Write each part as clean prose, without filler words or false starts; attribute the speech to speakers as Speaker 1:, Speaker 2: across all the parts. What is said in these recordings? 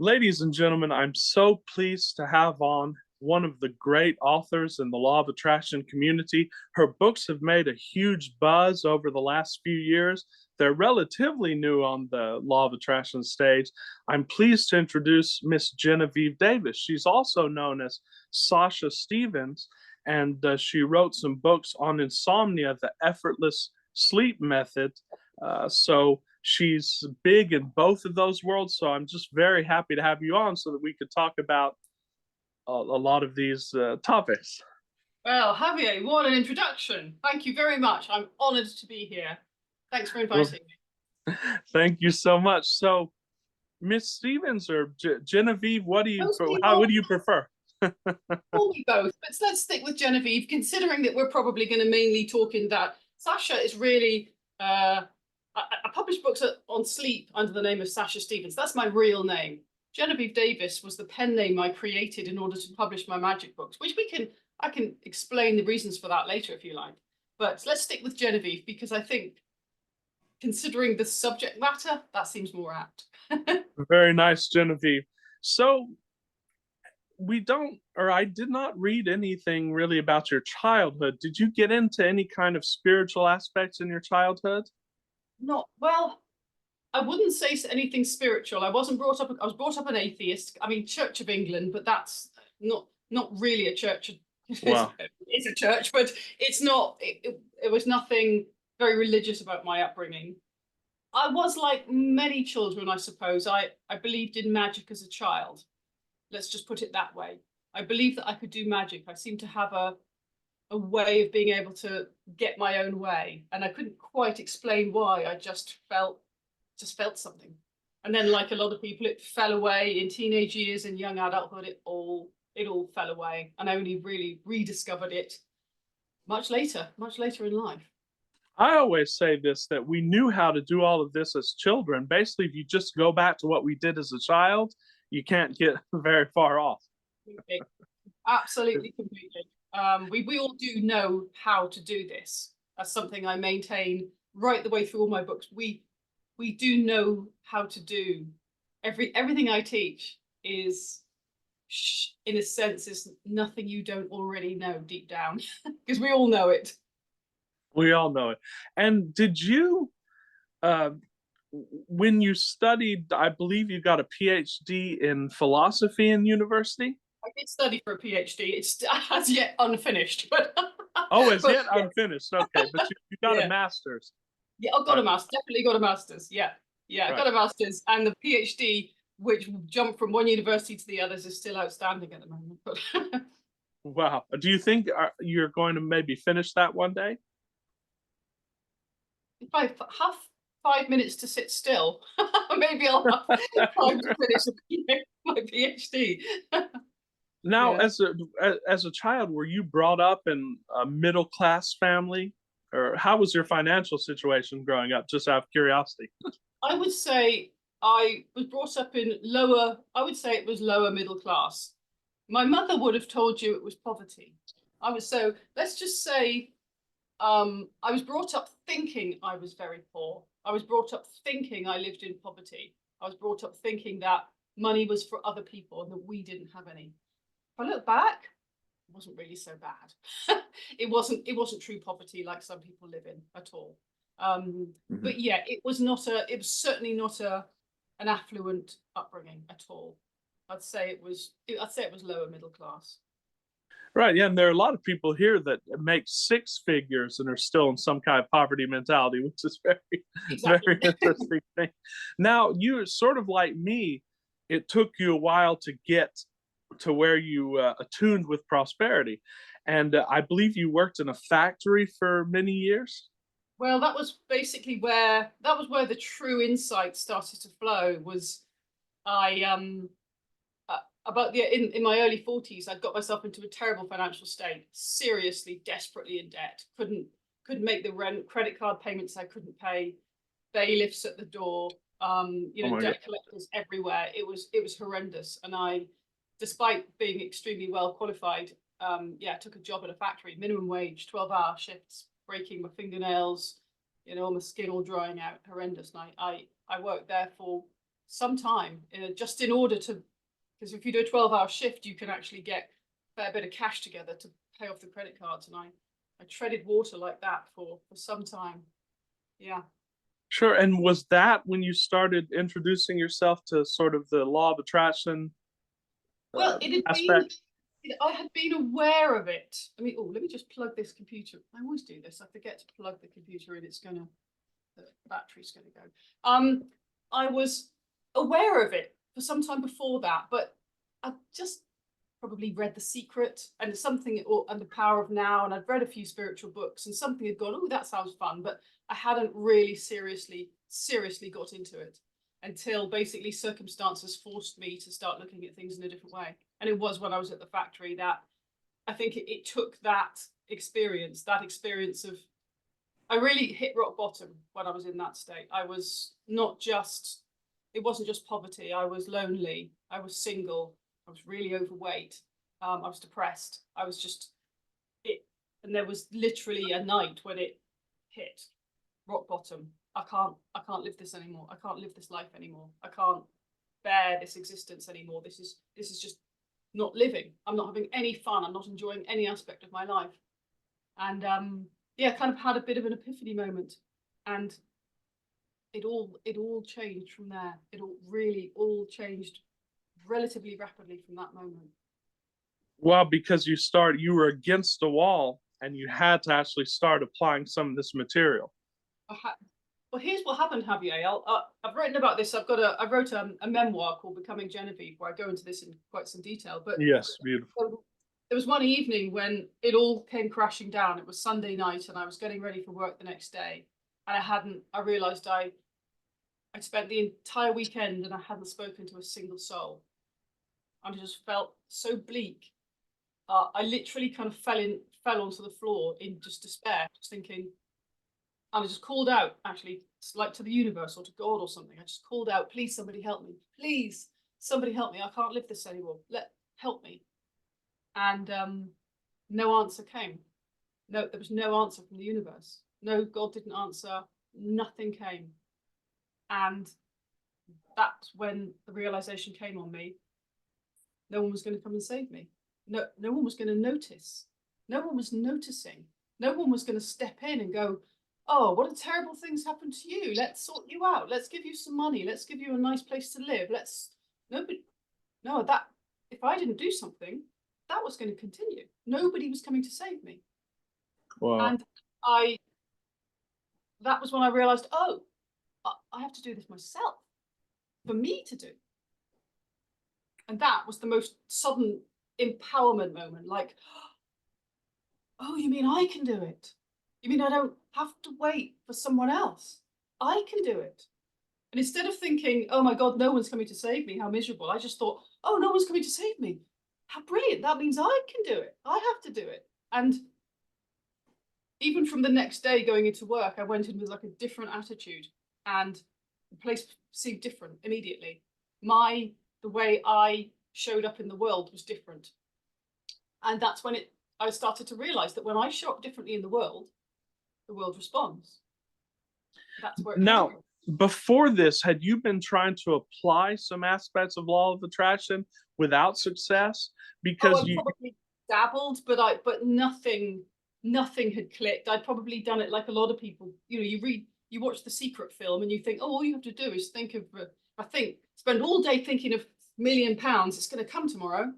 Speaker 1: Ladies and gentlemen, I'm so pleased to have on one of the great authors in the law of attraction community. Her books have made a huge buzz over the last few years. They're relatively new on the law of attraction stage. I'm pleased to introduce Miss Genevieve Davis. She's also known as Sasha Stevens, and she wrote some books on insomnia, the effortless sleep method. So she's big in both of those worlds. So I'm just very happy to have you on so that we could talk about a lot of these topics.
Speaker 2: Well, Javier, what an introduction. Thank you very much. I'm honored to be here. Thanks for
Speaker 1: Well,
Speaker 2: inviting me.
Speaker 1: thank you so much. So, Miss Stevens or Genevieve,
Speaker 2: Mostly
Speaker 1: what do you prefer?
Speaker 2: me both, but let's stick with Genevieve, considering that we're probably going to mainly talk in that. Sasha is really, I published books on sleep under the name of Sasha Stevens. That's my real name. Genevieve Davis was the pen name I created in order to publish my magic books, which I can explain the reasons for that later if you like. But let's stick with Genevieve because I think, considering the subject matter, that seems more apt.
Speaker 1: Very nice, Genevieve. So, I did not read anything really about your childhood. Did you get into any kind of spiritual aspects in your childhood?
Speaker 2: Not well. I wouldn't say anything spiritual. I was brought up an atheist. I mean, Church of England, but that's not really a church.
Speaker 1: Wow.
Speaker 2: It's a church, but it's not. It was nothing very religious about my upbringing. I was like many children, I suppose. I believed in magic as a child. Let's just put it that way. I believed that I could do magic. I seemed to have a way of being able to get my own way, and I couldn't quite explain why. I just felt something. And then, like a lot of people, it fell away in teenage years and young adulthood. It all fell away, and I only really rediscovered it much later in life.
Speaker 1: I always say this that we knew how to do all of this as children. Basically, if you just go back to what we did as a child, you can't get very far off.
Speaker 2: Okay. Absolutely, completely. We all do know how to do this. That's something I maintain right the way through all my books. We do know how to do everything I teach is, in a sense, is nothing you don't already know deep down because we all know it.
Speaker 1: We all know it. And did you, uh, when you studied, I believe you got a PhD in philosophy in university?
Speaker 2: I did study for a PhD. It's as yet unfinished, but
Speaker 1: Oh, as
Speaker 2: but
Speaker 1: yet unfinished. Okay, but you got a
Speaker 2: yeah.
Speaker 1: master's.
Speaker 2: Yeah, I got a master's. Definitely got a master's. Yeah, yeah, I
Speaker 1: Right.
Speaker 2: got a master's, and the PhD, which jumped from one university to the others, is still outstanding at the moment. But
Speaker 1: Wow. Do you think you're going to maybe finish that one day?
Speaker 2: if I have 5 minutes to sit still, maybe I'll have time to finish my PhD.
Speaker 1: Now,
Speaker 2: Yeah.
Speaker 1: as a child, were you brought up in a middle class family, or how was your financial situation growing up? Just out of curiosity.
Speaker 2: I would say I was brought up in lower, I would say it was lower middle class. My mother would have told you it was poverty. So let's just say I was brought up thinking I was very poor. I was brought up thinking I lived in poverty. I was brought up thinking that money was for other people and that we didn't have any. If I look back, it wasn't really so bad. It wasn't true poverty like some people live in at all.
Speaker 1: Mhm.
Speaker 2: But yeah, it was certainly not an affluent upbringing at all. I'd say it was lower middle class.
Speaker 1: Right. Yeah. And there are a lot of people here that make six figures and are still in some kind of poverty mentality, which is
Speaker 2: Exactly.
Speaker 1: very interesting thing. Now, you sort of like me, it took you a while to get to where you attuned with prosperity. And I believe you worked in a factory for many years.
Speaker 2: Well, that was where the true insight started to flow. Was I about the in my early 40s, I'd got myself into a terrible financial state, seriously, desperately in debt. Couldn't make the rent, credit card payments I couldn't pay, bailiffs at the door,
Speaker 1: Oh my God.
Speaker 2: debt collectors everywhere. It was horrendous, and I, despite being extremely well qualified, yeah, I took a job at a factory, minimum wage, 12-hour shifts, breaking my fingernails, my skin all drying out, horrendous. And I worked there for some time, just in order to, because if you do a 12-hour shift, you can actually get a fair bit of cash together to pay off the credit cards. And I treaded water like that for some time. Yeah.
Speaker 1: Sure. And was that when you started introducing yourself to sort of the law of attraction
Speaker 2: Well, it had been,
Speaker 1: aspect?
Speaker 2: I had been aware of it. I mean, oh, let me just plug this computer. I always do this. I forget to plug the computer in. The battery's gonna go. I was aware of it for some time before that, but I just probably read The Secret and something, and The Power of Now, and I'd read a few spiritual books, and something had gone, oh, that sounds fun, but I hadn't really seriously got into it until basically circumstances forced me to start looking at things in a different way. And it was when I was at the factory that I think it took that experience of, I really hit rock bottom when I was in that state. I was not just, it wasn't just poverty. I was lonely. I was single. I was really overweight. I was depressed. I was just, and there was literally a night when it hit rock bottom. I can't live this anymore. I can't live this life anymore. I can't bear this existence anymore. This is just not living. I'm not having any fun. I'm not enjoying any aspect of my life. And yeah, kind of had a bit of an epiphany moment, and it all changed from there. It all changed relatively rapidly from that moment.
Speaker 1: Well, because you were against the wall and you had to actually start applying some of this material.
Speaker 2: Well, here's what happened, Javier. I've written about this. I wrote a memoir called Becoming Genevieve, where I go into this in quite some detail. But
Speaker 1: yes, beautiful.
Speaker 2: There was one evening when it all came crashing down. It was Sunday night, and I was getting ready for work the next day, and I realized I'd spent the entire weekend and I hadn't spoken to a single soul, and I just felt so bleak. I literally kind of fell onto the floor in just despair, just thinking. And I just called out, actually, like to the universe or to God or something. I just called out, please, somebody help me. Please, somebody help me. I can't live this anymore. Help me. And no answer came. No, there was no answer from the universe. No, God didn't answer. Nothing came. And that's when the realization came on me. No one was going to come and save me. No one was going to notice. No one was noticing. No one was going to step in and go, oh, what a terrible thing's happened to you. Let's sort you out. Let's give you some money. Let's give you a nice place to live. If I didn't do something, that was going to continue. Nobody was coming to save me.
Speaker 1: Wow.
Speaker 2: And that was when I realized, oh, I have to do this myself, for me to do. And that was the most sudden empowerment moment. Like, oh, you mean I can do it? You mean I don't have to wait for someone else? I can do it. And instead of thinking, oh my God, no one's coming to save me, how miserable, I just thought, oh, no one's coming to save me. How brilliant. That means I can do it. I have to do it. And even from the next day going into work, I went in with like a different attitude, and the place seemed different immediately. The way I showed up in the world was different. And that's when I started to realize that when I show up differently in the world responds. That's where it
Speaker 1: now, before this, had you been trying to apply some aspects of law of attraction without success? Because
Speaker 2: I probably dabbled, but nothing had clicked. I'd probably done it like a lot of people. You watch The Secret film and you think, oh, all you have to do is think of, spend all day thinking of £1 million. It's going to come tomorrow.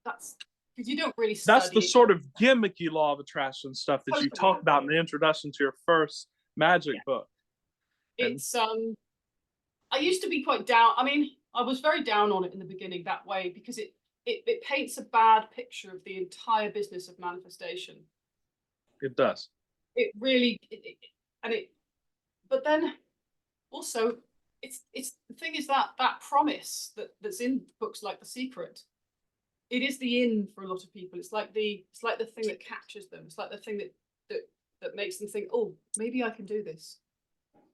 Speaker 2: That's because you don't really study.
Speaker 1: That's the sort of gimmicky law of attraction stuff that you talk about in the introduction to your first magic book.
Speaker 2: It's I used to be quite down. I mean, I was very down on it in the beginning that way, because it paints a bad picture of the entire business of manifestation.
Speaker 1: It does.
Speaker 2: It really, but then also it's the thing is that promise that's in books like The Secret, it is the in for a lot of people. It's like the thing that captures them. It's like the thing that makes them think, oh, maybe I can do this.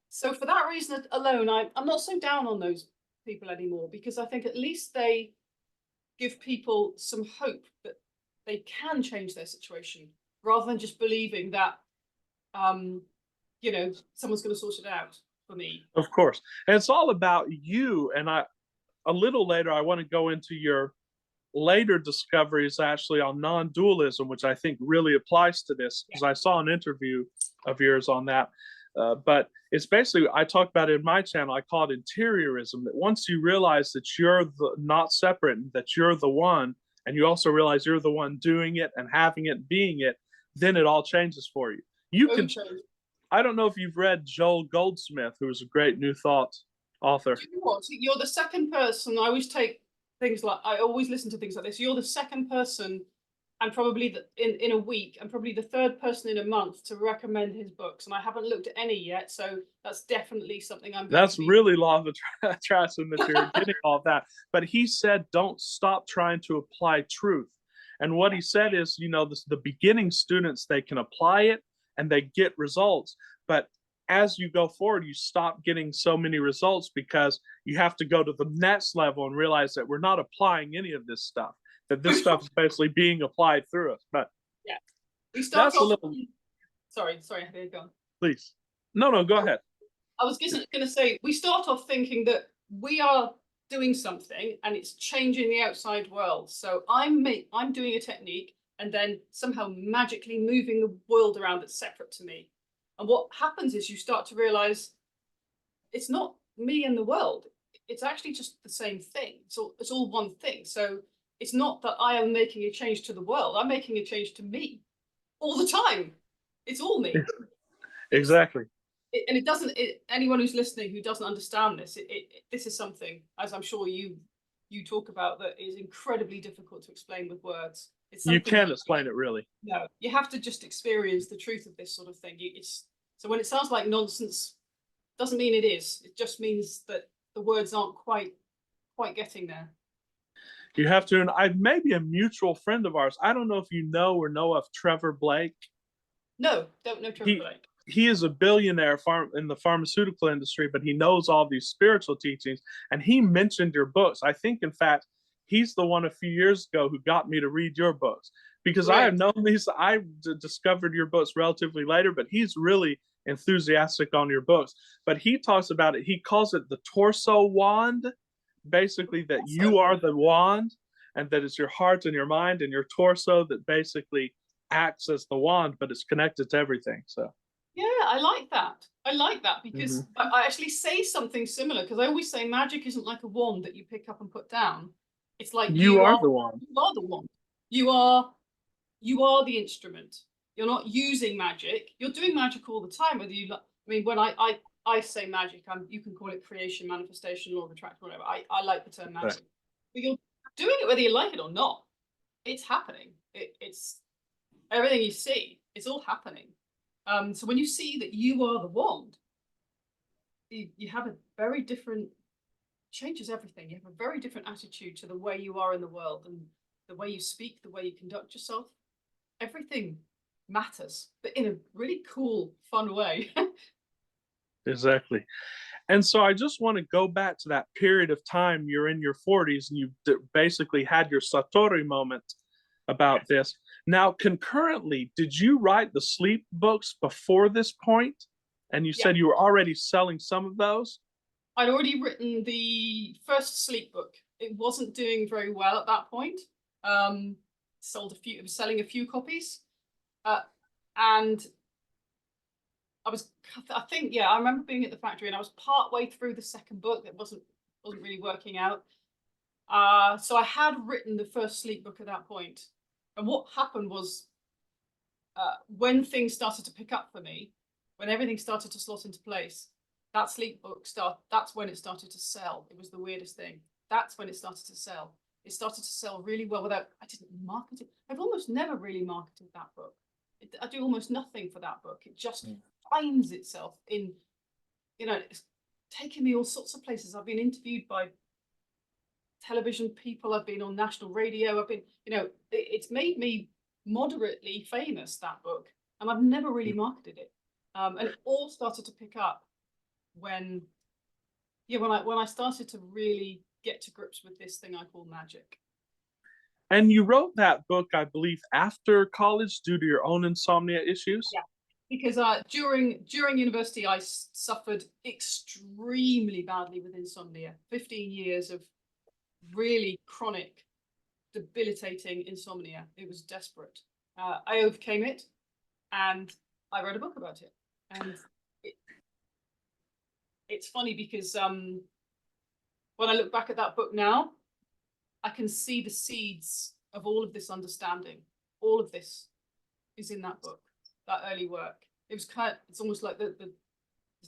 Speaker 2: So for that reason alone, I'm not so down on those people anymore, because I think at least they give people some hope that they can change their situation, rather than just believing that someone's going to sort it out. for me.
Speaker 1: Of course. And it's all about you. And a little later, I want to go into your later discoveries actually on non-dualism, which I think really applies to this, because I saw an interview of yours on that. But it's basically, I talk about it in my channel, I call it interiorism, that once you realize that you're not separate, and that you're the one, and you also realize you're the one doing it and having it, being it, then it all changes for you. I don't know if you've read Joel Goldsmith, who is a great New Thought author.
Speaker 2: Do you know what? You're the second person. I always listen to things like this. You're the second person, and probably in a week, and probably the third person in a month to recommend his books. And I haven't looked at any yet, so that's definitely something I'm going
Speaker 1: That's
Speaker 2: to be...
Speaker 1: really law of attraction that you're getting all of that. But he said, don't stop trying to apply truth. And what he said is, the beginning students, they can apply it and they get results. But as you go forward, you stop getting so many results because you have to go to the next level and realize that we're not applying any of this stuff, that this stuff is basically being applied through us. But
Speaker 2: yeah, we start off...
Speaker 1: little...
Speaker 2: Sorry, I had to go.
Speaker 1: Please. No, go ahead.
Speaker 2: I was going to say, we start off thinking that we are doing something and it's changing the outside world. So I'm doing a technique and then somehow magically moving the world around that's separate to me. And what happens is you start to realize it's not me and the world. It's actually just the same thing. So it's all one thing. So it's not that I am making a change to the world. I'm making a change to me all the time. It's all me.
Speaker 1: Exactly.
Speaker 2: And it doesn't, anyone who's listening who doesn't understand this, this is something, as I'm sure you talk about, that is incredibly difficult to explain with words.
Speaker 1: You can't explain it, really.
Speaker 2: No, you have to just experience the truth of this sort of thing. So when it sounds like nonsense, doesn't mean it is. It just means that the words aren't quite getting there.
Speaker 1: You have to, and maybe a mutual friend of ours. I don't know if you know or know of Trevor Blake.
Speaker 2: No, don't know Trevor Blake.
Speaker 1: He is a billionaire in the pharmaceutical industry, but he knows all these spiritual teachings, and he mentioned your books. I think, in fact, he's the one a few years ago who got me to read your books, because I have known these. I discovered your books relatively later, but he's really enthusiastic on your books. But he talks about it. He calls it the torso wand, basically that you are the wand, and that it's your heart and your mind and your torso that basically acts as the wand, but it's connected to everything. So.
Speaker 2: Yeah, I like that because I actually say something similar, because I always say magic isn't like a wand that you pick up and put down. It's like
Speaker 1: you are the wand.
Speaker 2: You are the wand. You are the instrument. You're not using magic. You're doing magic all the time. Whether you, when I say magic, you can call it creation, manifestation, law of attraction, whatever. I like the term magic. Right. But you're doing it whether you like it or not. It's happening. It's everything you see. It's all happening. So when you see that you are the wand, you have a very different, changes everything. You have a very different attitude to the way you are in the world, and the way you speak, the way you conduct yourself. Everything matters, but in a really cool, fun way.
Speaker 1: Exactly. And so I just want to go back to that period of time. You're in your 40s and you basically had your Satori moment about this. Now, concurrently, did you write the sleep books before this point? And you said you were already selling some of those?
Speaker 2: I'd already written the first sleep book. It wasn't doing very well at that point. It was selling a few copies. And I think, I remember being at the factory and I was partway through the second book that wasn't really working out. So I had written the first sleep book at that point. And what happened was, when things started to pick up for me, when everything started to slot into place, that sleep book that's when it started to sell. It was the weirdest thing. That's when it started to sell. It started to sell really well I didn't market it. I've almost never really marketed that book. I do almost nothing for that book. It just finds itself in, it's taken me all sorts of places. I've been interviewed by television people. I've been on national radio. I've been, it's made me moderately famous, that book, and I've never really marketed it. And it all started to pick up when I started to really get to grips with this thing I call magic.
Speaker 1: And you wrote that book, I believe, after college due to your own insomnia issues?
Speaker 2: Yeah. because during university I suffered extremely badly with insomnia. 15 years of really chronic, debilitating insomnia. It was desperate. I overcame it, and I wrote a book about it. And it's funny because when I look back at that book now, I can see the seeds of all of this understanding. All of this is in that book, that early work. It was it's almost like the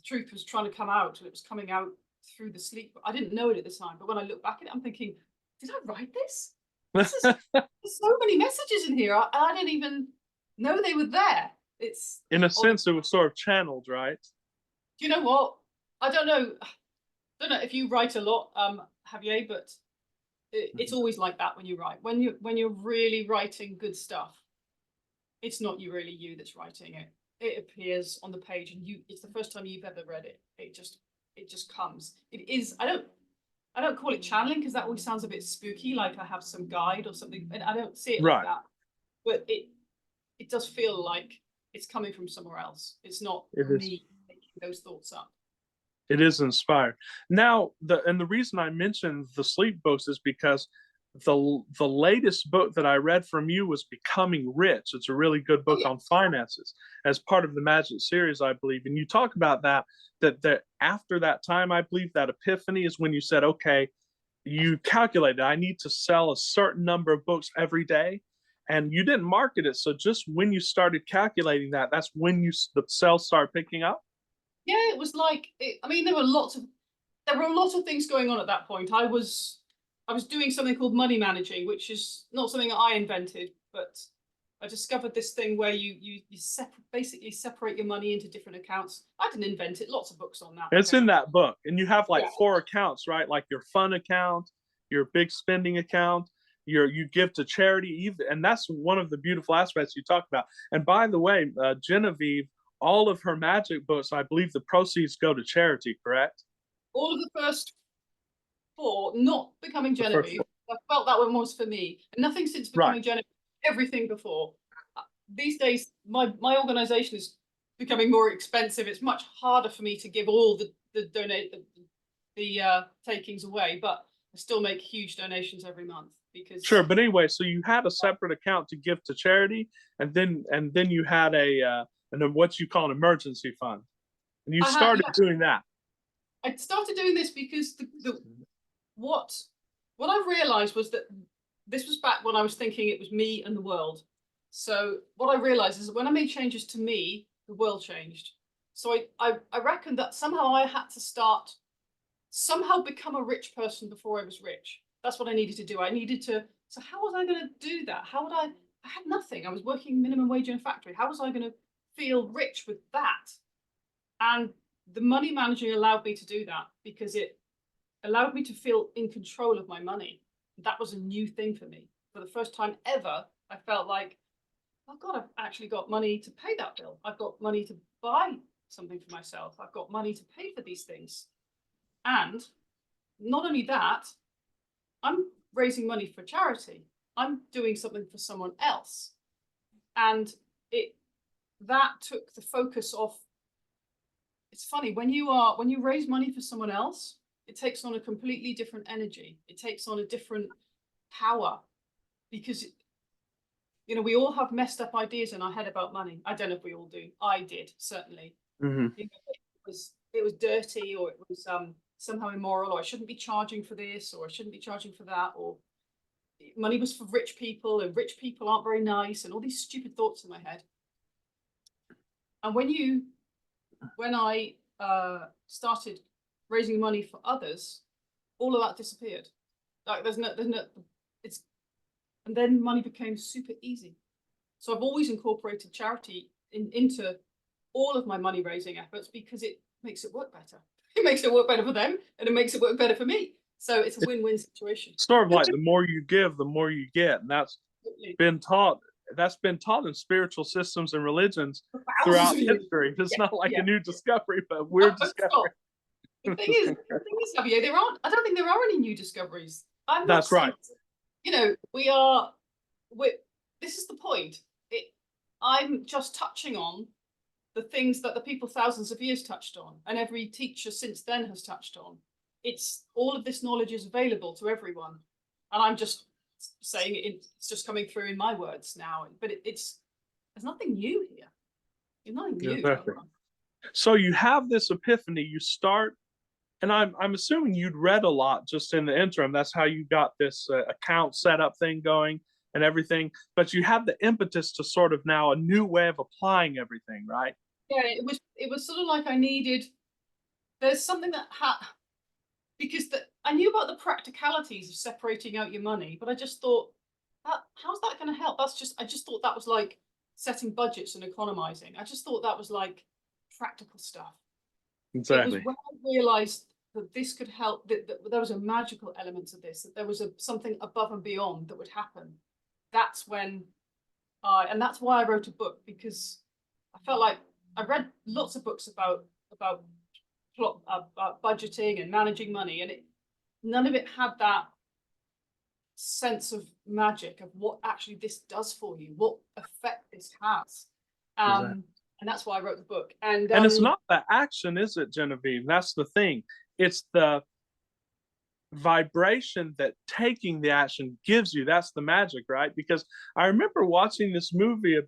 Speaker 2: truth was trying to come out, and it was coming out through the sleep. I didn't know it at the time, but when I look back at it, I'm thinking, did I write this? There's so many messages in here. I didn't even know they were there. It's
Speaker 1: in a sense, it was sort of channeled, right?
Speaker 2: Do you know what? I don't know if you write a lot, Javier, but it's always like that when you write. When you're really writing good stuff, it's not really you that's writing it. It appears on the page, and it's the first time you've ever read it. It just comes. It is. I don't call it channeling, because that always sounds a bit spooky, like I have some guide or something. And I don't see it like that. But it does feel like it's coming from somewhere else. It's not me making those thoughts up.
Speaker 1: It is inspired. Now, the reason I mentioned the sleep books is because the latest book that I read from you was Becoming Rich. It's a really good book on finances, as part of the Magic series, I believe. And you talk about that after that time, I believe that epiphany is when you said, okay, you calculated, I need to sell a certain number of books every day. And you didn't market it. So just when you started calculating that, that's when the sales started picking up?
Speaker 2: Yeah, it was like, I mean, there were a lot of things going on at that point. I was doing something called money managing, which is not something that I invented, but I discovered this thing where you basically separate your money into different accounts. I didn't invent it. Lots of books on that.
Speaker 1: It's in that book, and you have like 4 accounts, right? Like your fun account, your big spending account, you give to charity, and that's one of the beautiful aspects you talk about. And by the way, Genevieve, all of her magic books, I believe the proceeds go to charity, correct?
Speaker 2: All of the first 4, not Becoming Genevieve. I felt that one was for me. And nothing since Becoming Genevieve, everything before. These days, my organization is becoming more expensive. It's much harder for me to give all the takings away, but I still make huge donations every month. Because
Speaker 1: sure, but anyway, so you had a separate account to give to charity, and then you had what you call an emergency fund, and you started doing that.
Speaker 2: I started doing this because what I realized was that this was back when I was thinking it was me and the world. So what I realized is that when I made changes to me, the world changed. So I reckon that somehow I had to somehow become a rich person before I was rich. That's what I needed to do. So how was I going to do that? I had nothing. I was working minimum wage in a factory. How was I going to feel rich with that? And the money managing allowed me to do that, because it allowed me to feel in control of my money. That was a new thing for me. For the first time ever, I felt like, oh God, I've actually got money to pay that bill. I've got money to buy something for myself. I've got money to pay for these things. And not only that, I'm raising money for charity. I'm doing something for someone else. And that took the focus off. It's funny, when you raise money for someone else, it takes on a completely different energy. It takes on a different power, because we all have messed up ideas in our head about money. I don't know if we all do. I did, certainly.
Speaker 1: Mm-hmm.
Speaker 2: It was dirty, or it was somehow immoral, or I shouldn't be charging for this, or I shouldn't be charging for that, or money was for rich people, and rich people aren't very nice, and all these stupid thoughts in my head. And when I started raising money for others, all of that disappeared. Like and then money became super easy. So I've always incorporated charity into all of my money raising efforts, because it makes it work better. It makes it work better for them, and it makes it work better for me. So it's a win-win situation.
Speaker 1: Sort of like the more you give, the more you get. And that's been taught in spiritual systems and religions throughout history. It's not like a new discovery, but we're discovering.
Speaker 2: The thing is, Javier, I don't think there are any new discoveries.
Speaker 1: That's right.
Speaker 2: This is the point. I'm just touching on the things that the people thousands of years touched on, and every teacher since then has touched on. It's all of this knowledge is available to everyone, and I'm just saying it's just coming through in my words now. But there's nothing new here. There's nothing new.
Speaker 1: Exactly. So you have this epiphany. You start, and I'm assuming you'd read a lot just in the interim. That's how you got this account setup thing going and everything. But you have the impetus to sort of now a new way of applying everything, right?
Speaker 2: Yeah, it was sort of like I needed. There's something that because I knew about the practicalities of separating out your money, but I just thought, how's that going to help? I just thought that was like setting budgets and economizing. I just thought that was like practical stuff.
Speaker 1: Exactly.
Speaker 2: It was when I realized that this could help, that there was a magical element to this, that there was something above and beyond that would happen. That's when and that's why I wrote a book, because I felt like I read lots of books about budgeting and managing money, and none of it had that sense of magic of what actually this does for you, what effect this has.
Speaker 1: Exactly.
Speaker 2: And that's why I wrote the book. And
Speaker 1: it's not the action, is it, Genevieve? That's the thing. It's the vibration that taking the action gives you. That's the magic, right? Because I remember watching this movie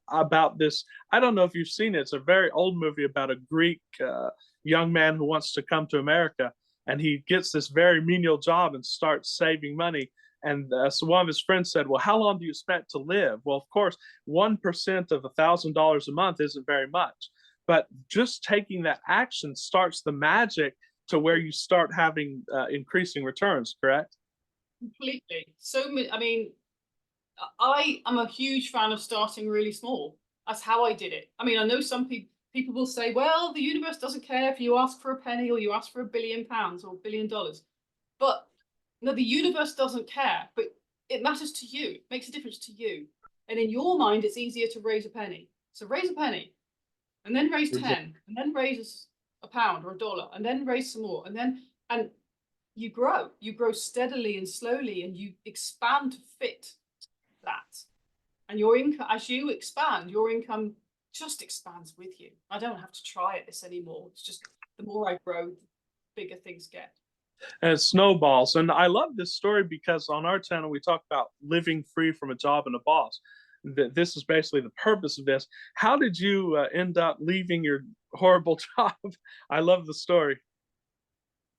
Speaker 1: about this. I don't know if you've seen it. It's a very old movie about a Greek young man who wants to come to America, and he gets this very menial job and starts saving money. And so one of his friends said, well, how long do you expect to live? Well, of course, 1% of $1,000 a month isn't very much, but just taking that action starts the magic to where you start having increasing returns, correct?
Speaker 2: Completely. I mean, I am a huge fan of starting really small. That's how I did it. I mean, I know some people will say, well, the universe doesn't care if you ask for a penny or you ask for £1 billion or $1 billion. But no, the universe doesn't care, but it matters to you. It makes a difference to you. And in your mind, it's easier to raise a penny. So raise a penny, and then raise 10, and then raise a pound or $1, and then raise some more, and you grow steadily and slowly, and you expand to fit that. And your income, as you expand, your income just expands with you. I don't have to try at this anymore. It's just the more I grow, the bigger things get.
Speaker 1: And it snowballs. And I love this story because on our channel we talk about living free from a job and a boss. This is basically the purpose of this. How did you end up leaving your horrible job? I love the story.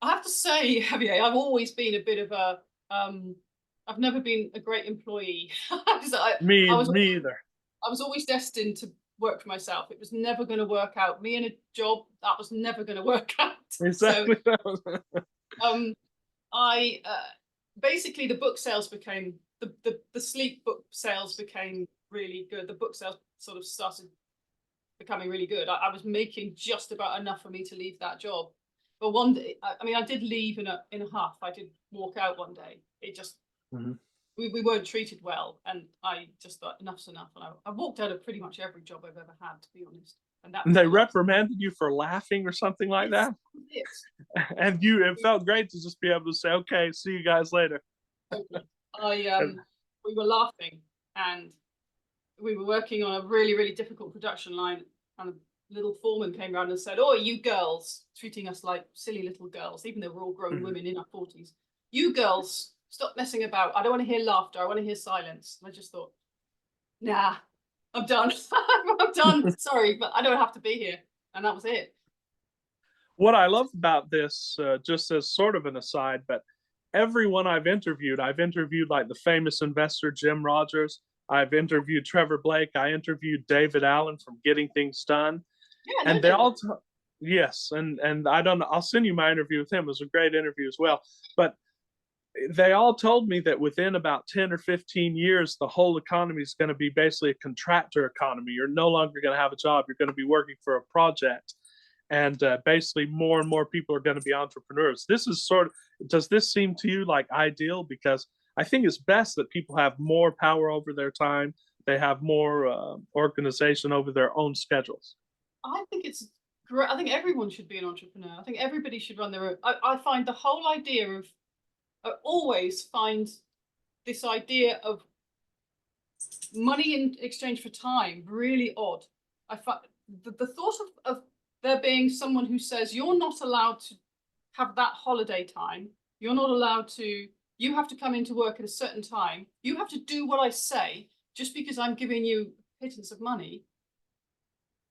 Speaker 2: I have to say, Javier, I've always been a bit of a I've never been a great employee.
Speaker 1: Me either.
Speaker 2: I was always destined to work for myself. It was never going to work out. Me in a job, that was never going to work out.
Speaker 1: Exactly.
Speaker 2: So, I basically the book sales became the sleep book sales became really good. The book sales sort of started becoming really good. I was making just about enough for me to leave that job. But one day, I mean, I did leave in a huff. I did walk out one day. It just we weren't treated well, and I just thought enough's enough. And I walked out of pretty much every job I've ever had, to be honest. And
Speaker 1: they reprimanded you for laughing or something like that. And it felt great to just be able to say, "Okay, see you guys later."
Speaker 2: We were laughing, and we were working on a really, really difficult production line, and a little foreman came around and said, "Oh, you girls," treating us like silly little girls, even though we're all grown women in our 40s. "You girls, stop messing about. I don't want to hear laughter. I want to hear silence." And I just thought, nah, I'm done. I'm done. Sorry, but I don't have to be here. And that was it.
Speaker 1: What I love about this, just as sort of an aside, but everyone I've interviewed like the famous investor Jim Rogers. I've interviewed Trevor Blake. I interviewed David Allen from Getting Things Done.
Speaker 2: Yeah,
Speaker 1: and they all, yes, and I don't know. I'll send you my interview with him. It was a great interview as well. But they all told me that within about 10 or 15 years, the whole economy is going to be basically a contractor economy. You're no longer going to have a job. You're going to be working for a project. And basically more and more people are going to be entrepreneurs. This is does this seem to you like ideal? Because I think it's best that people have more power over their time. They have more organization over their own schedules.
Speaker 2: I think it's great. I think everyone should be an entrepreneur. I think everybody should run their own. I find the whole idea of, I always find this idea of money in exchange for time really odd. the thought of there being someone who says you're not allowed to have that holiday time, you're not allowed to, you have to come into work at a certain time, you have to do what I say just because I'm giving you a pittance of money.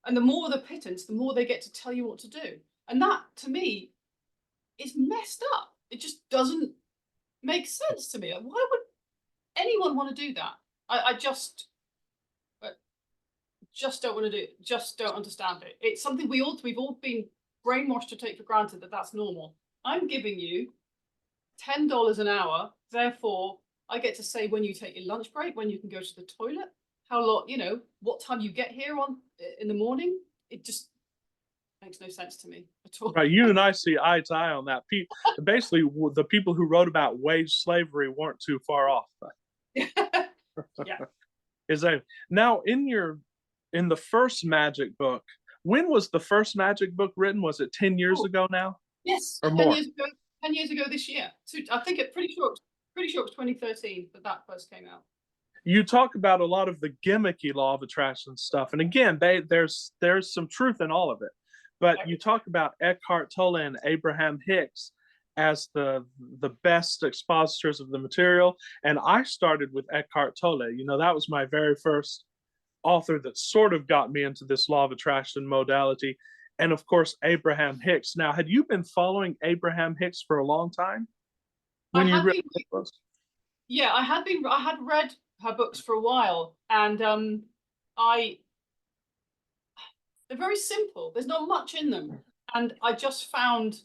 Speaker 2: And the more the pittance, the more they get to tell you what to do. And that, to me, is messed up. It just doesn't make sense to me. Why would anyone want to do that? I just don't want to do it. Just don't understand it. It's something we've all been brainwashed to take for granted that that's normal. I'm giving you $10 an hour, therefore I get to say when you take your lunch break, when you can go to the toilet, how long, what time you get here in the morning. It just makes no sense to me at all.
Speaker 1: Right, you and I see eye to eye on that. Basically, the people who wrote about wage slavery weren't too far off.
Speaker 2: Yeah.
Speaker 1: Is that now in the first magic book? When was the first magic book written? Was it 10 years ago now?
Speaker 2: Yes,
Speaker 1: Or
Speaker 2: 10
Speaker 1: more?
Speaker 2: years ago. 10 years ago this year. So I think pretty sure it was 2013 that first came out.
Speaker 1: You talk about a lot of the gimmicky law of attraction stuff, and again, there's some truth in all of it. But you talk about Eckhart Tolle and Abraham Hicks as the best expositors of the material, and I started with Eckhart Tolle. That was my very first author that sort of got me into this law of attraction modality, and of course Abraham Hicks. Now, had you been following Abraham Hicks for a long time when you read the books?
Speaker 2: Yeah, I had read her books for a while, and they're very simple. There's not much in them, and I just found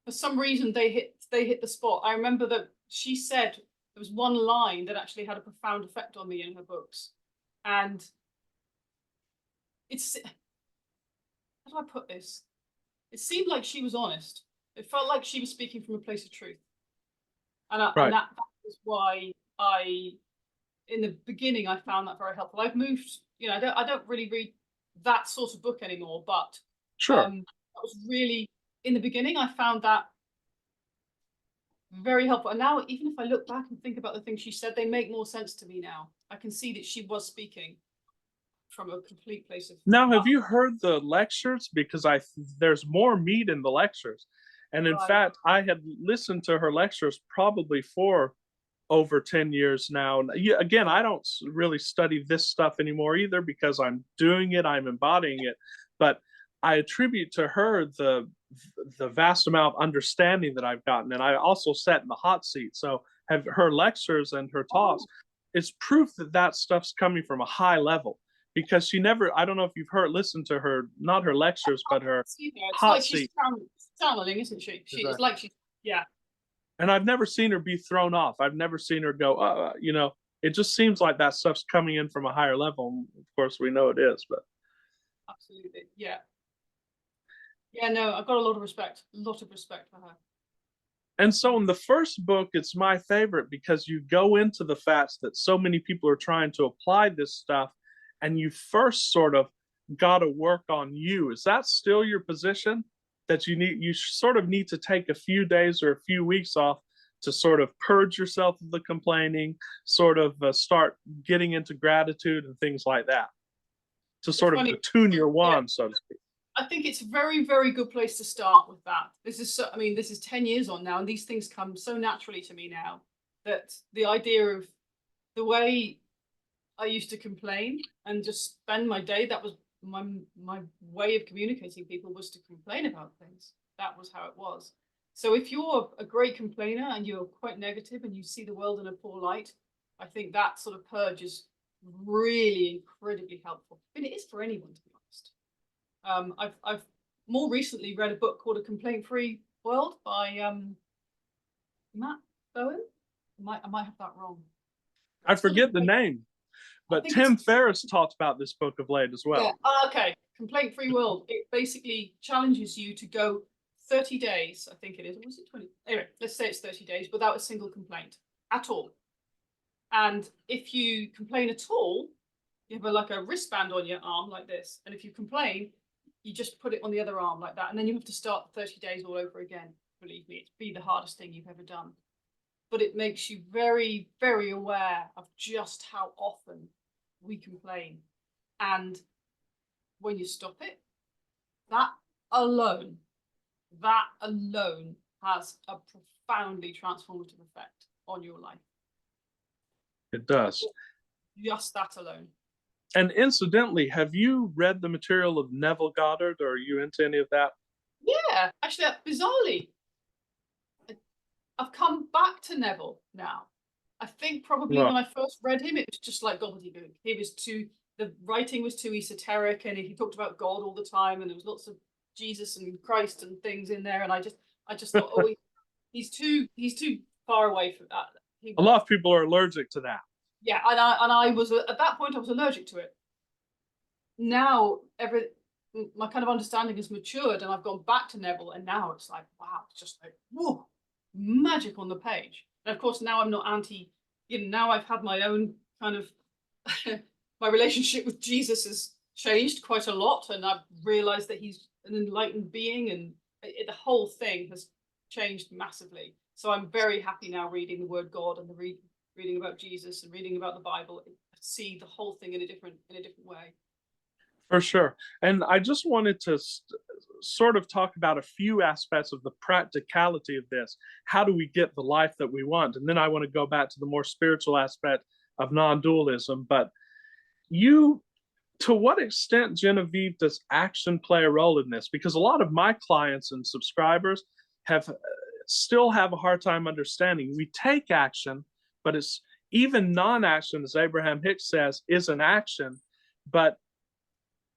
Speaker 2: for some reason they hit the spot. I remember that she said there was one line that actually had a profound effect on me in her books, and it's, how do I put this? It seemed like she was honest. It felt like she was speaking from a place of truth, and that was why in the beginning I found that very helpful. I've moved, I don't really read that sort of book anymore, but
Speaker 1: Sure.
Speaker 2: that was really, in the beginning I found that very helpful. And now, even if I look back and think about the things she said, they make more sense to me now. I can see that she was speaking from a complete place of.
Speaker 1: Now, have you heard the lectures? Because there's more meat in the lectures, and in fact, I had listened to her lectures probably for over 10 years now. And again, I don't really study this stuff anymore either because I'm doing it, I'm embodying it. But I attribute to her the vast amount of understanding that I've gotten. And I also sat in the hot seat. So have her lectures and her talks. It's proof that stuff's coming from a high level, because she never, I don't know if you've listened to her, not her lectures, but her hot seat.
Speaker 2: She's channeling, isn't she? It's like yeah.
Speaker 1: And I've never seen her be thrown off. I've never seen her go, it just seems like that stuff's coming in from a higher level. Of course, we know it is, but.
Speaker 2: Absolutely. Yeah. Yeah, no, I've got a lot of respect for her.
Speaker 1: And so in the first book, it's my favorite because you go into the facts that so many people are trying to apply this stuff, and you first sort of got to work on you. Is that still your position? That you sort of need to take a few days or a few weeks off to sort of purge yourself of the complaining, sort of start getting into gratitude and things like that, to sort of attune your wand, so to speak.
Speaker 2: I think it's a very, very good place to start with that. This is 10 years on now, and these things come so naturally to me now, that the idea of the way I used to complain and just spend my day, that was my way of communicating people, was to complain about things. That was how it was. So if you're a great complainer and you're quite negative and you see the world in a poor light, I think that sort of purge is really incredibly helpful. I mean, it is for anyone, to be honest. I've more recently read a book called A Complaint-Free World by Matt Bowen. I might have that wrong.
Speaker 1: I forget the name. But Tim Ferriss talked about this book of late as well.
Speaker 2: Yeah. Okay. Complaint-Free World. It basically challenges you to go 30 days, I think it is. Or was it 20? Anyway, let's say it's 30 days without a single complaint at all. And if you complain at all, you have like a wristband on your arm like this. And if you complain, you just put it on the other arm like that. And then you have to start the 30 days all over again. Believe me, it'd be the hardest thing you've ever done. But it makes you very, very aware of just how often we complain. And when you stop it, that alone, that alone has a profoundly transformative effect on your life.
Speaker 1: It does.
Speaker 2: Just that alone.
Speaker 1: And incidentally, have you read the material of Neville Goddard, or are you into any of that?
Speaker 2: Yeah, actually, bizarrely, I've come back to Neville now. I think probably
Speaker 1: Well,
Speaker 2: when I first read him, it was just like gobbledygook. The writing was too esoteric, and he talked about God all the time, and there was lots of Jesus and Christ and things in there, and I just thought, oh, he's too far away from that.
Speaker 1: a lot of people are allergic to that.
Speaker 2: Yeah, and I was at that point I was allergic to it. Now my kind of understanding has matured, and I've gone back to Neville, and now it's like, wow, it's just like, whoa, magic on the page. And of course, now I'm not now I've had my own kind of my relationship with Jesus has changed quite a lot, and I've realized that he's an enlightened being, and the whole thing has changed massively. So I'm very happy now reading the word God and reading about Jesus and reading about the Bible. I see the whole thing in a different way.
Speaker 1: For sure. And I just wanted to sort of talk about a few aspects of the practicality of this. How do we get the life that we want? And then I want to go back to the more spiritual aspect of non-dualism. But to what extent, Genevieve, does action play a role in this? Because a lot of my clients and subscribers still have a hard time understanding. We take action, but it's even non-action, as Abraham Hicks says, is an action. But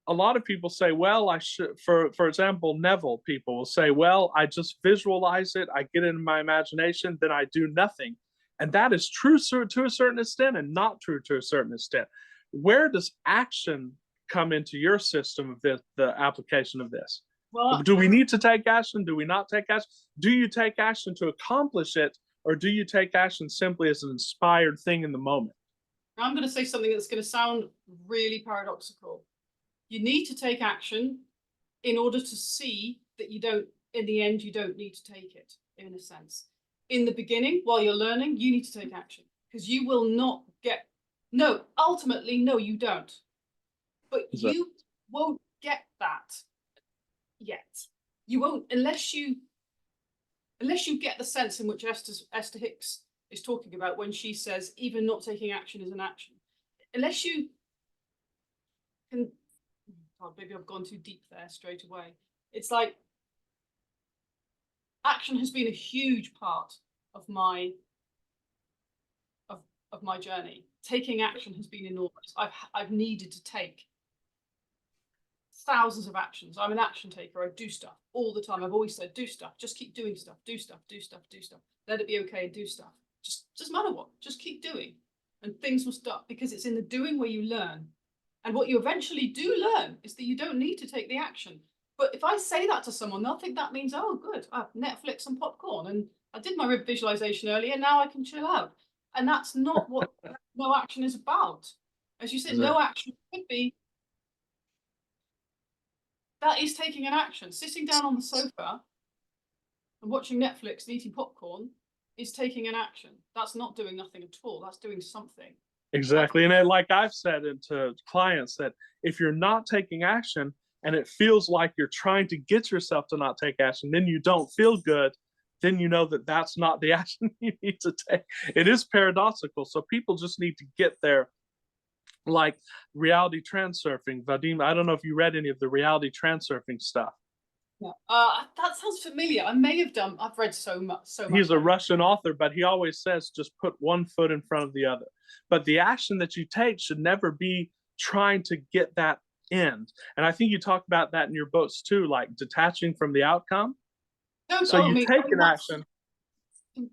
Speaker 1: a lot of people say, well, I should, for example, Neville people will say, well, I just visualize it, I get it in my imagination, then I do nothing. And that is true to a certain extent and not true to a certain extent. Where does action come into your system of this, the application of this?
Speaker 2: Well,
Speaker 1: do we need to take action? Do we not take action? Do you take action to accomplish it, or do you take action simply as an inspired thing in the moment?
Speaker 2: I'm going to say something that's going to sound really paradoxical. You need to take action in order to see that in the end, you don't need to take it, in a sense. In the beginning, while you're learning, you need to take action, because you will not ultimately, no, you don't. But you won't get that yet. You won't, unless you get the sense in which Esther Hicks is talking about when she says even not taking action is an action. Unless you can, oh, maybe I've gone too deep there straight away. It's like action has been a huge part of my journey. Taking action has been enormous. I've needed to take thousands of actions. I'm an action taker. I do stuff all the time. I've always said, do stuff. Just keep doing stuff. Do stuff. Do stuff. Do stuff. Let it be okay and do stuff. Just doesn't matter what. Just keep doing, and things will start, because it's in the doing where you learn. And what you eventually do learn is that you don't need to take the action. But if I say that to someone, they'll think that means, oh, good, I have Netflix and popcorn, and I did my visualization earlier. Now I can chill out. And that's not what no action is about. As you said, no action could be. That is taking an action. Sitting down on the sofa and watching Netflix and eating popcorn is taking an action. That's not doing nothing at all. That's doing something.
Speaker 1: Exactly. And like I've said to clients, that if you're not taking action and it feels like you're trying to get yourself to not take action, then you don't feel good, then you know that that's not the action you need to take. It is paradoxical. So people just need to get there. Like reality transurfing. Vadim, I don't know if you read any of the reality transurfing stuff.
Speaker 2: Yeah. That sounds familiar. I may have done. I've read so much.
Speaker 1: He's a Russian author, but he always says just put one foot in front of the other. But the action that you take should never be trying to get that end. And I think you talk about that in your books too, like detaching from the outcome. So you take an action.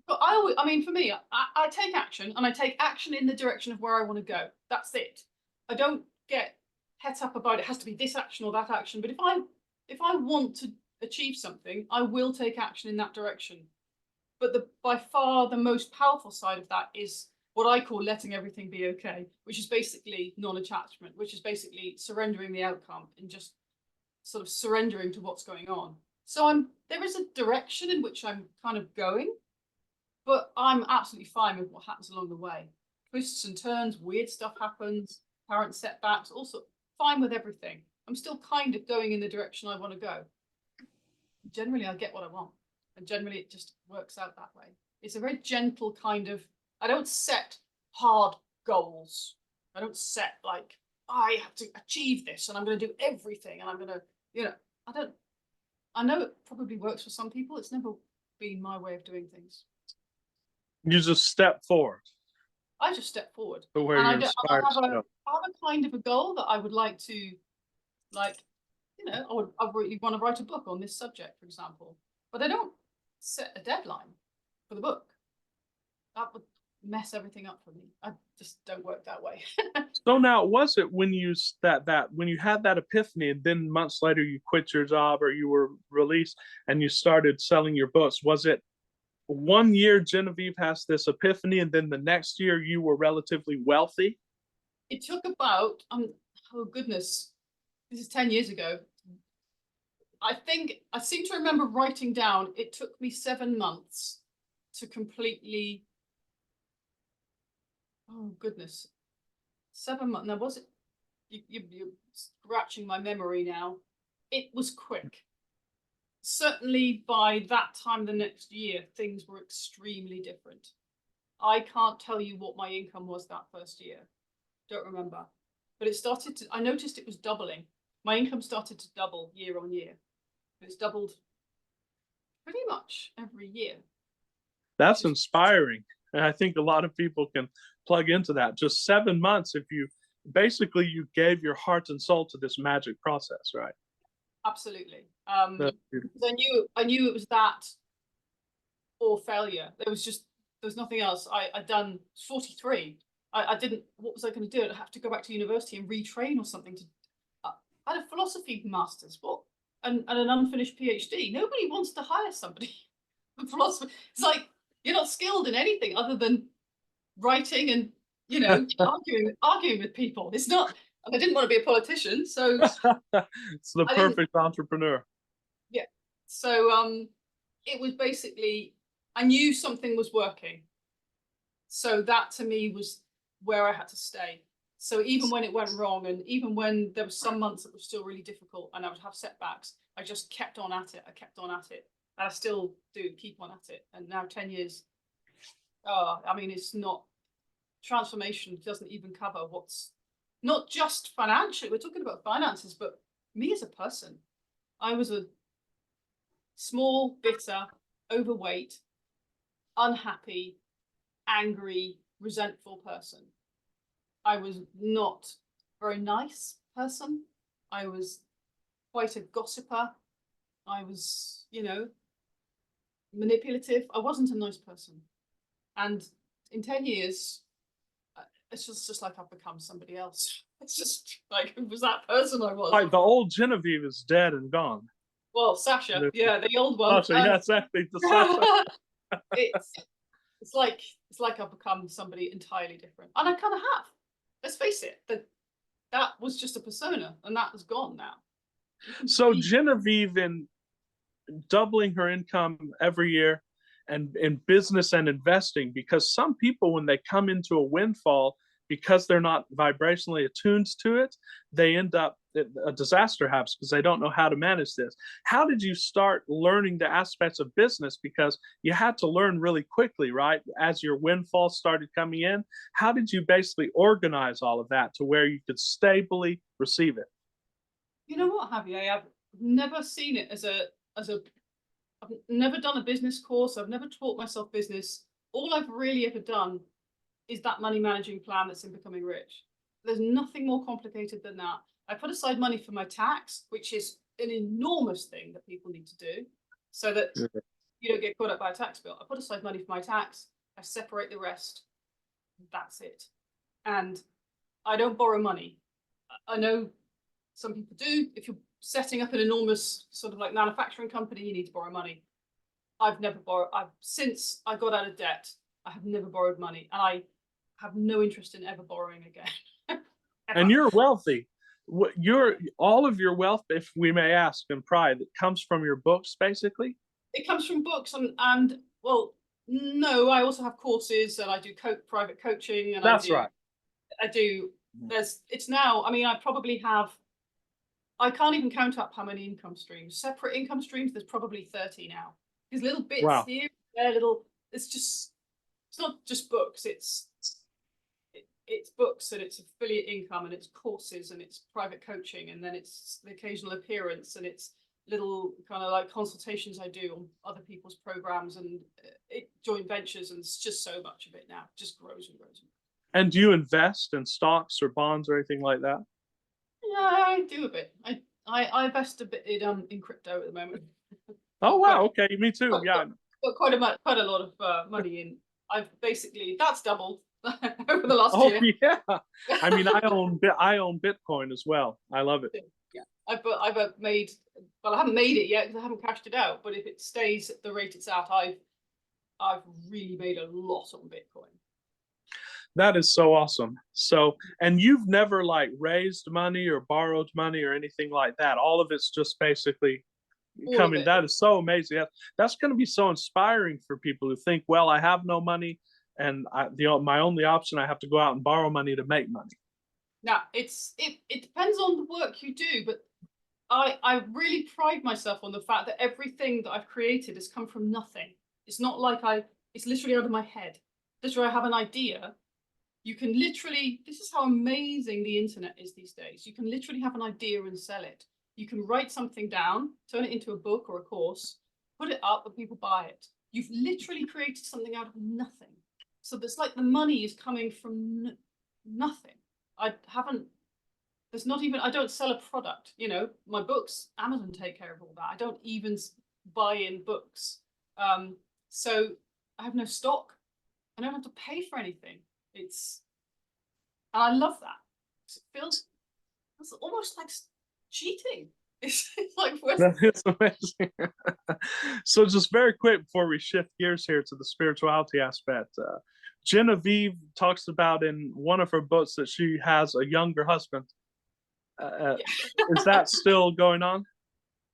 Speaker 2: But I mean, for me, I take action, and I take action in the direction of where I want to go. That's it. I don't get het up about it has to be this action or that action. But if I want to achieve something, I will take action in that direction. But by far the most powerful side of that is what I call letting everything be okay, which is basically non-attachment, which is basically surrendering the outcome and just sort of surrendering to what's going on. So there is a direction in which I'm kind of going, but I'm absolutely fine with what happens along the way. Twists and turns, weird stuff happens, apparent setbacks, also fine with everything. I'm still kind of going in the direction I want to go. Generally, I get what I want, and generally it just works out that way. It's a very gentle kind of, I don't set hard goals. I don't set like, I have to achieve this and I'm going to do everything and I'm going to, I know it probably works for some people. It's never been my way of doing things.
Speaker 1: You just step forward
Speaker 2: I just step forward.
Speaker 1: to where
Speaker 2: And
Speaker 1: you're
Speaker 2: I
Speaker 1: inspired to go.
Speaker 2: have a kind of a goal that I would like to, like, I really want to write a book on this subject, for example, but I don't set a deadline for the book. That would mess everything up for me. I just don't work that way.
Speaker 1: So now, was it when you when you had that epiphany, and then months later you quit your job or you were released and you started selling your books? Was it 1 year Genevieve has this epiphany, and then the next year you were relatively wealthy?
Speaker 2: It took about oh goodness, this is 10 years ago. I seem to remember writing down it took me 7 months to completely. Oh goodness, 7 months. Now was it? You're scratching my memory now. It was quick. Certainly by that time the next year, things were extremely different. I can't tell you what my income was that first year. Don't remember. But it started to, I noticed it was doubling. My income started to double year on year. It's doubled pretty much every year.
Speaker 1: That's inspiring. And I think a lot of people can plug into that. Just 7 months, if you gave your heart and soul to this magic process, right?
Speaker 2: Absolutely. I knew it was that or failure. There was nothing else. I'd done 43. I didn't, what was I going to do? I'd have to go back to university and retrain or something. I had a philosophy master's, and an unfinished PhD. Nobody wants to hire somebody with philosophy. It's like, you're not skilled in anything other than writing and, arguing with people. It's not, and I didn't want to be a politician, so.
Speaker 1: It's the perfect entrepreneur.
Speaker 2: Yeah. So it was basically, I knew something was working. So that to me was where I had to stay. So even when it went wrong, and even when there were some months that were still really difficult and I would have setbacks, I just kept on at it. I kept on at it. And I still do keep on at it. And now 10 years, it's not, transformation doesn't even cover what's not just financially. We're talking about finances, but me as a person. I was a small, bitter, overweight, unhappy, angry, resentful person. I was not a very nice person. I was quite a gossiper. I was, manipulative. I wasn't a nice person. And in 10 years, it's just like I've become somebody else. It's just like, who was that person I was?
Speaker 1: Like the old Genevieve is dead and gone.
Speaker 2: Well, Sasha, yeah, the old one.
Speaker 1: Sasha, yeah, exactly. The Sasha.
Speaker 2: It's like I've become somebody entirely different, and I kind of have. Let's face it, that was just a persona, and that has gone now.
Speaker 1: So Genevieve, in doubling her income every year, and in business and investing, because some people, when they come into a windfall, because they're not vibrationally attuned to it, they end up, a disaster happens because they don't know how to manage this. How did you start learning the aspects of business? Because you had to learn really quickly, right? As your windfall started coming in, how did you basically organize all of that to where you could stably receive it?
Speaker 2: You know what, Javier? I've never seen it as I've never done a business course. I've never taught myself business. All I've really ever done is that money managing plan that's in Becoming Rich. There's nothing more complicated than that. I put aside money for my tax, which is an enormous thing that people need to do so that you don't get caught up by a tax bill. I put aside money for my tax. I separate the rest. That's it. And I don't borrow money. I know some people do. If you're setting up an enormous sort of like manufacturing company, you need to borrow money. I've never borrowed. Since I got out of debt, I have never borrowed money, and I have no interest in ever borrowing again.
Speaker 1: And you're wealthy. All of your wealth, if we may ask, and pride, it comes from your books, basically.
Speaker 2: It comes from books, and well, no, I also have courses, and I do private coaching, and
Speaker 1: That's right.
Speaker 2: I do. It's now. I mean, I probably have I can't even count up how many income streams. Separate income streams, there's probably 30 now. These little bits
Speaker 1: Wow.
Speaker 2: here, there, little. It's not just books. It's books, and it's affiliate income, and it's courses, and it's private coaching, and then it's the occasional appearance, and it's little kind of like consultations I do on other people's programs, and joint ventures, and it's just so much of it now. It just grows and grows.
Speaker 1: And do you invest in stocks or bonds or anything like that?
Speaker 2: Yeah, I do a bit. I invest a bit in crypto at the moment.
Speaker 1: Oh wow, okay, me too.
Speaker 2: Got,
Speaker 1: Yeah.
Speaker 2: got quite a lot of money in. I've basically that's doubled over the last
Speaker 1: Oh
Speaker 2: year.
Speaker 1: yeah. I mean, I own Bitcoin as well. I love it.
Speaker 2: Yeah, I've made. Well, I haven't made it yet because I haven't cashed it out. But if it stays at the rate it's at, I've really made a lot on Bitcoin.
Speaker 1: That is so awesome. So, and you've never like raised money or borrowed money or anything like that. All of it's just basically coming. That is so amazing. That's going to be so inspiring for people who think, well, I have no money, and my only option, I have to go out and borrow money to make money.
Speaker 2: Now, it depends on the work you do, but I really pride myself on the fact that everything that I've created has come from nothing. It's not like it's literally out of my head. Literally, I have an idea. You can literally, this is how amazing the internet is these days. You can literally have an idea and sell it. You can write something down, turn it into a book or a course, put it up and people buy it. You've literally created something out of nothing. So it's like the money is coming from nothing. I don't sell a product, my books, Amazon take care of all that. I don't even buy in books. So I have no stock. I don't have to pay for anything. And I love that. It's almost like cheating. It's like
Speaker 1: that is amazing. So just very quick before we shift gears here to the spirituality aspect, Genevieve talks about in one of her books that she has a younger husband. Is that still going on?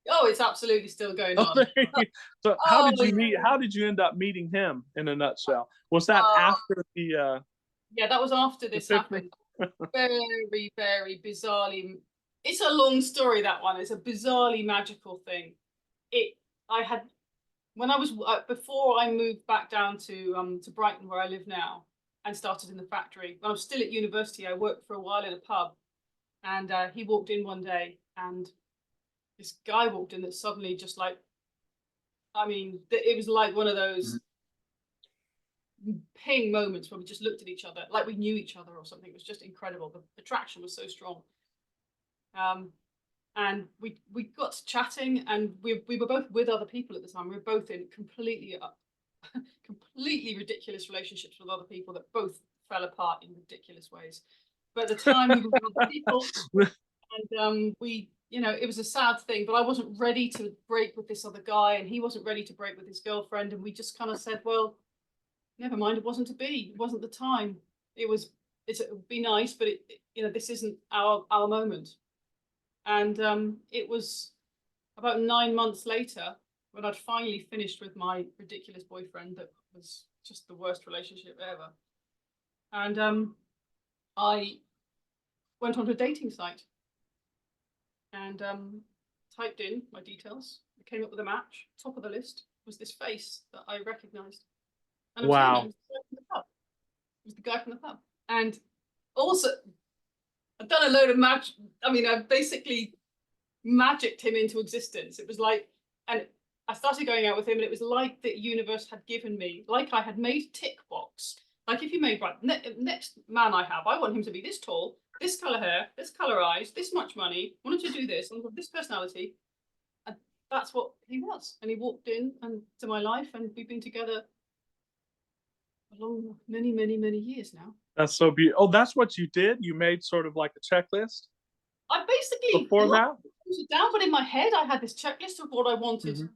Speaker 2: Oh, it's absolutely still going on.
Speaker 1: So how did you meet? How did you end up meeting him in a nutshell? Was that after the?
Speaker 2: Yeah, that was after this happened. Very, very bizarrely. It's a long story, that one. It's a bizarrely magical thing. When I was before I moved back down to Brighton, where I live now, and started in the factory. When I was still at university, I worked for a while in a pub, and he walked in one day, and this guy walked in that suddenly just like, I mean, it was like one of those ping moments where we just looked at each other like we knew each other or something. It was just incredible. The attraction was so strong. And we got to chatting, and we were both with other people at the time. We were both in completely ridiculous relationships with other people that both fell apart in ridiculous ways. But at the time we were with other people, and it was a sad thing. But I wasn't ready to break with this other guy, and he wasn't ready to break with his girlfriend. And we just kind of said, well, never mind. It wasn't to be. It wasn't the time. It would be nice, but this isn't our moment. And it was about 9 months later when I'd finally finished with my ridiculous boyfriend that was just the worst relationship ever. And I went onto a dating site and typed in my details. I came up with a match. Top of the list was this face that I recognized. And
Speaker 1: wow.
Speaker 2: It was the guy from the pub. And also, I've done a load of magic. I mean, I've basically magicked him into existence. It was like, and I started going out with him, and it was like the universe had given me, like I had made a tick box. Like if you made, right, next man I have, I want him to be this tall, this color hair, this color eyes, this much money, wanted to do this, and this personality. And that's what he was. And he walked in and to my life, and we've been together along many, many, many years now.
Speaker 1: That's so beautiful. Oh, that's what you did? You made sort of like a checklist?
Speaker 2: I basically
Speaker 1: before that?
Speaker 2: It down, but in my head I had this checklist of what I wanted,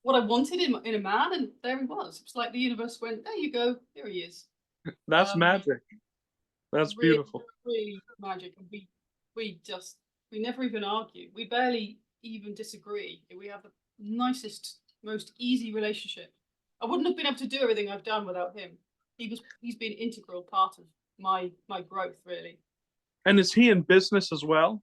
Speaker 2: what I wanted in a man, and there he was. It was like the universe went, there you go, here he is.
Speaker 1: That's magic. That's
Speaker 2: really,
Speaker 1: beautiful.
Speaker 2: Really magic. And we never even argue. We barely even disagree. We have the nicest, most easy relationship. I wouldn't have been able to do everything I've done without him. He's been an integral part of my growth, really.
Speaker 1: And is he in business as well?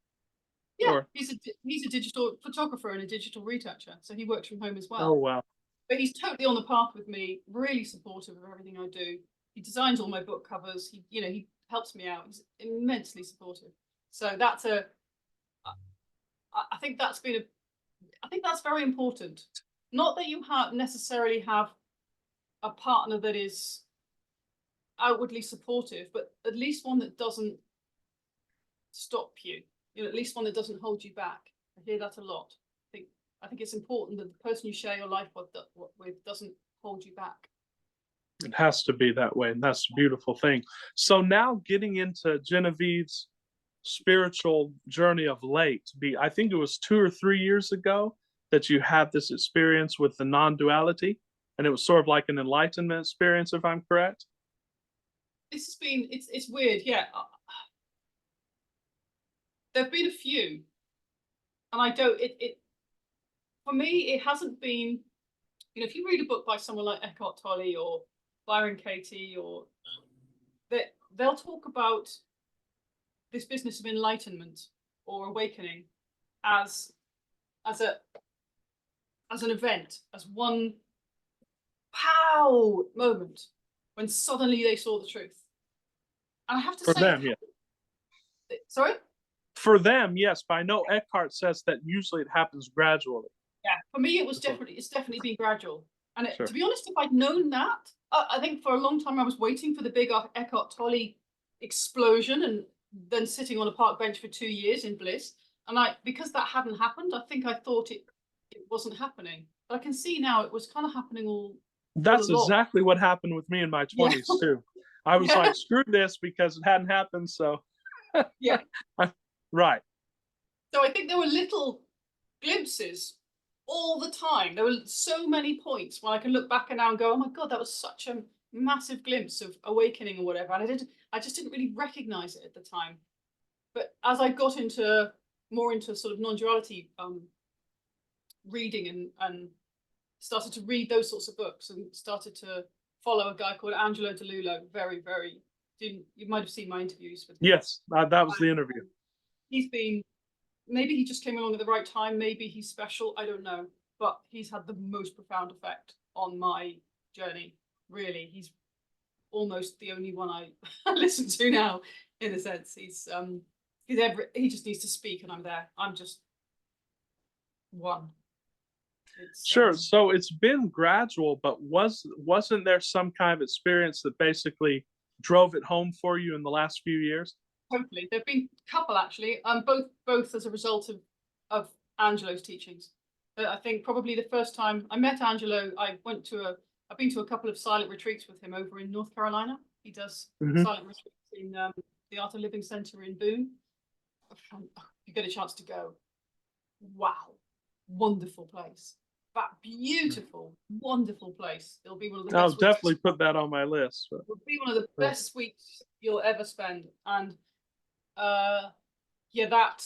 Speaker 2: Yeah,
Speaker 1: Or
Speaker 2: he's a digital photographer and a digital retoucher, so he works from home as
Speaker 1: oh
Speaker 2: well.
Speaker 1: wow.
Speaker 2: But he's totally on the path with me, really supportive of everything I do. He designs all my book covers. He helps me out. He's immensely supportive. So I think that's been I think that's very important. Not that you necessarily have a partner that is outwardly supportive, but at least one that doesn't stop you. At least one that doesn't hold you back. I hear that a lot. I think it's important that the person you share your life with doesn't hold you back.
Speaker 1: It has to be that way, and that's a beautiful thing. So now getting into Genevieve's spiritual journey of late, I think it was 2 or 3 years ago that you had this experience with the non-duality, and it was sort of like an enlightenment experience, if I'm correct.
Speaker 2: This has been it's weird, yeah. There've been a few, and I don't it for me it hasn't been. If you read a book by someone like Eckhart Tolle or Byron Katie, or they'll talk about this business of enlightenment or awakening as an event, as one pow moment when suddenly they saw the truth. And I have to
Speaker 1: For
Speaker 2: say,
Speaker 1: them, yeah.
Speaker 2: Sorry?
Speaker 1: For them, yes, but I know Eckhart says that usually it happens gradually.
Speaker 2: Yeah, for me, it's definitely been gradual. And
Speaker 1: Sure.
Speaker 2: to be honest, if I'd known that, I think for a long time I was waiting for the big Eckhart Tolle explosion, and then sitting on a park bench for 2 years in bliss. And because that hadn't happened, I think I thought it wasn't happening. But I can see now it was kind of happening all
Speaker 1: That's
Speaker 2: along.
Speaker 1: exactly what happened with me in my 20s too. I was like, screw this, because it hadn't happened. So
Speaker 2: Yeah.
Speaker 1: right.
Speaker 2: So I think there were little glimpses all the time. There were so many points when I can look back and now and go, oh my God, that was such a massive glimpse of awakening or whatever. And I just didn't really recognize it at the time. But as I got more into sort of non-duality reading and started to read those sorts of books and started to follow a guy called Angelo DeLullo, you might have seen my interviews with him.
Speaker 1: Yes, that was the interview.
Speaker 2: Maybe he just came along at the right time. Maybe he's special. I don't know. But he's had the most profound effect on my journey. Really, he's almost the only one I listen to now, in a sense. He just needs to speak, and I'm there. I'm just one.
Speaker 1: Sure. So it's been gradual, but wasn't there some kind of experience that basically drove it home for you in the last few years?
Speaker 2: Totally. There've been a couple actually, both as a result of Angelo's teachings. But I think probably the first time I met Angelo, I've been to a couple of silent retreats with him over in North Carolina. He does silent retreats in the Art of Living Center in Boone. You get a chance to go. Wow, wonderful place. That beautiful, wonderful place. It'll be one of the best.
Speaker 1: I'll definitely put that on my list.
Speaker 2: It'll be one of the best weeks you'll ever spend. And that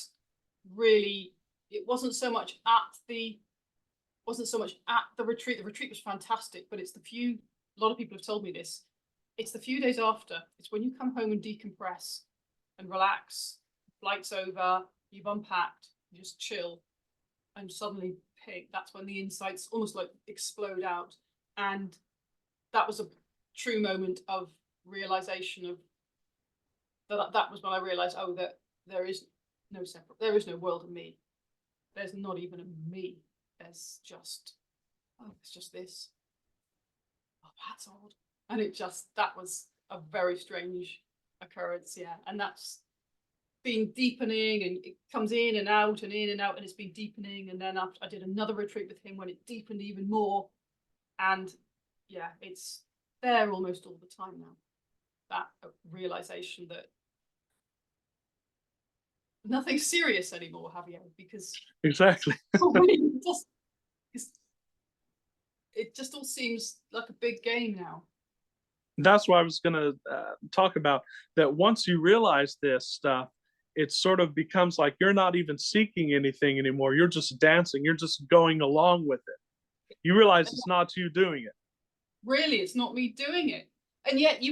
Speaker 2: really, it wasn't so much at the retreat. The retreat was fantastic, but a lot of people have told me this. It's the few days after. It's when you come home and decompress and relax. Flight's over. You've unpacked. You just chill, and suddenly, that's when the insights almost like explode out. And that was a true moment of realization of that was when I realized, that there is no world of me. There's not even a me. There's just, it's just this. Oh, that's odd. And that was a very strange occurrence, yeah. And that's been deepening, and it comes in and out and in and out, and it's been deepening. And then I did another retreat with him when it deepened even more. And yeah, it's there almost all the time now. That realization that nothing's serious anymore, Javier, because
Speaker 1: Exactly.
Speaker 2: it just all seems like a big game now.
Speaker 1: That's what I was going to talk about, that once you realize this stuff, it sort of becomes like you're not even seeking anything anymore. You're just dancing. You're just going along with it. You realize it's not you doing it.
Speaker 2: Really, it's not me doing it. And yet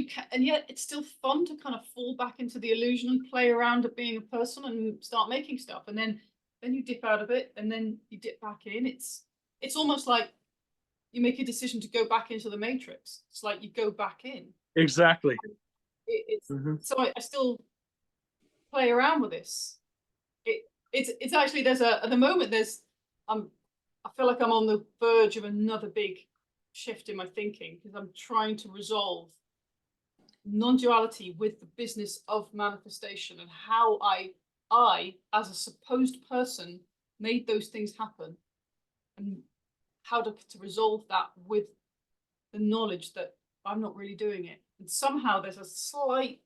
Speaker 2: it's still fun to kind of fall back into the illusion and play around at being a person and start making stuff. And then then you dip out of it, and then you dip back in. It's almost like you make a decision to go back into the matrix. It's like you go back in.
Speaker 1: Exactly.
Speaker 2: So I still play around with this. It's actually, there's at the moment I feel like I'm on the verge of another big shift in my thinking, because I'm trying to resolve non-duality with the business of manifestation, and how I as a supposed person made those things happen, and how to resolve that with the knowledge that I'm not really doing it. And somehow there's a slight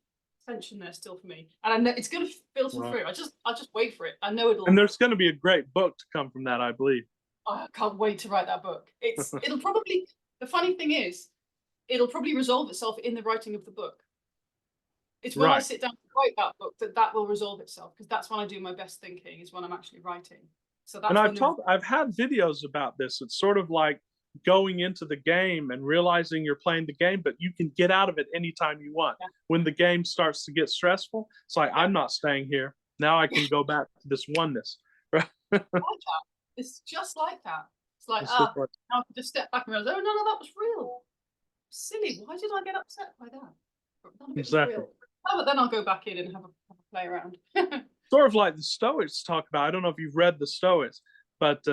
Speaker 2: tension there still for me, and I know it's going to filter through. I'll just wait for it. I know it'll.
Speaker 1: And there's going to be a great book to come from that, I believe.
Speaker 2: I can't wait to write that book. It'll probably, the funny thing is, it'll probably resolve itself in the writing of the book. It's when I sit down to write that book that will resolve itself, because that's when I do my best thinking, is when I'm actually writing. So that's,
Speaker 1: and I've had videos about this. It's sort of like going into the game and realizing you're playing the game, but you can get out of it anytime you want.
Speaker 2: Yeah.
Speaker 1: When the game starts to get stressful, it's like, I'm not staying here. Now I can go back to this oneness.
Speaker 2: Like that. It's just like that. It's like, now I can just step back and realize, oh, no, that was real. Silly. Why did I get upset by that? None of it was real. Oh, but then I'll go back in and have a play around.
Speaker 1: Sort of like the Stoics talk about. I don't know if you've read the Stoics, but